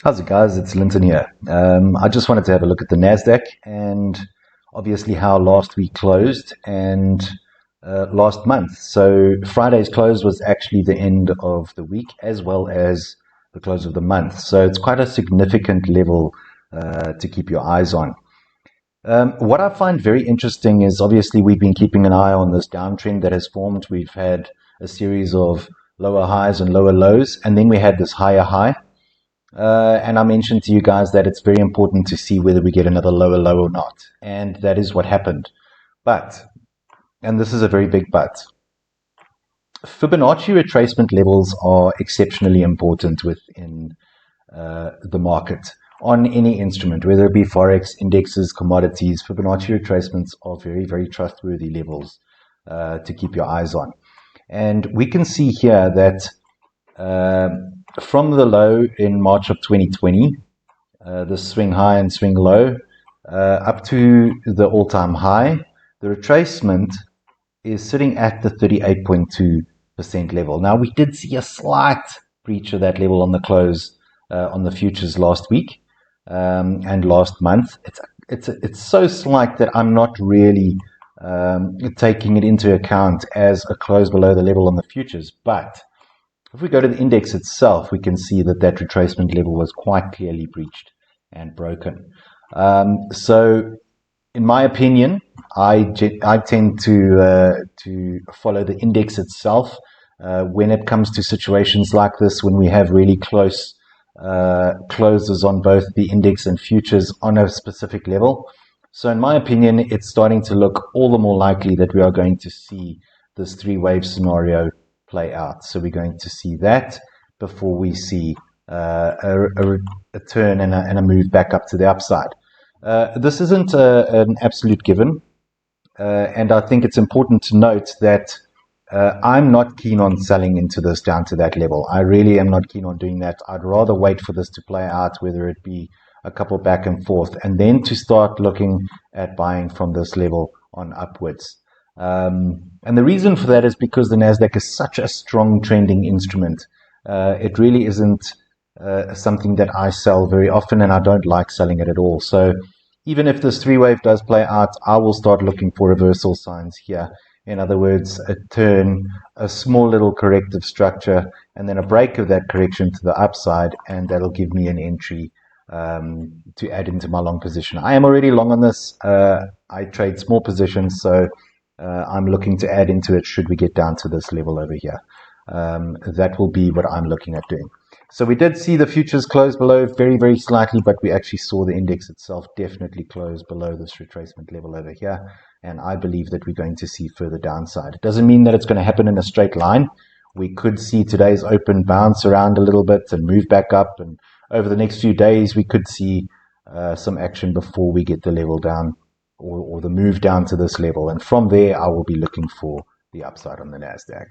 How's it, guys? It's Linton here. I just wanted to have a look at the Nasdaq and obviously how last week closed and last month. So Friday's close was actually the end of the week as well as the close of the month. So it's quite a significant level to keep your eyes on. What I find very interesting is obviously we've been keeping an eye on this downtrend that has formed. We've had a series of lower highs and lower lows, and then we had this higher high. And I mentioned to you guys that it's very important to see whether we get another lower low or not. And that is what happened. But, and this is a very big but, Fibonacci retracement levels are exceptionally important within the market on any instrument, whether it be Forex, indexes, commodities. Fibonacci retracements are very, very trustworthy levels to keep your eyes on. And we can see here that from the low in March of 2020, the swing high and swing low, up to the all-time high, the retracement is sitting at the 38.2% level. Now, we did see a slight breach of that level on the close on the futures last week and last month. It's so slight that I'm not really taking it into account as a close below the level on the futures, but if we go to the index itself, we can see that that retracement level was quite clearly breached and broken. So, in my opinion, I tend to follow the index itself when it comes to situations like this, when we have really close closes on both the index and futures on a specific level. So, in my opinion, it's starting to look all the more likely that we are going to see this three-wave scenario play out. So we're going to see that before we see a turn and a move back up to the upside. This isn't an absolute given, and I think it's important to note that I'm not keen on selling into this down to that level. I really am not keen on doing that. I'd rather wait for this to play out, whether it be a couple back and forth, and then to start looking at buying from this level on upwards. And the reason for that is because the Nasdaq is such a strong trending instrument. It really isn't something that I sell very often, and I don't like selling it at all. So even if this three-wave does play out, I will start looking for reversal signs here. In other words, a turn, a small little corrective structure, and then a break of that correction to the upside, and that'll give me an entry to add into my long position. I am already long on this. I trade small positions, so I'm looking to add into it should we get down to this level over here. That will be what I'm looking at doing. So we did see the futures close below very, very slightly, but we actually saw the index itself definitely close below this retracement level over here. And I believe that we're going to see further downside. It doesn't mean that it's going to happen in a straight line. We could see today's open bounce around a little bit and move back up. And over the next few days, we could see some action before we get the level down or the move down to this level. And from there, I will be looking for the upside on the Nasdaq.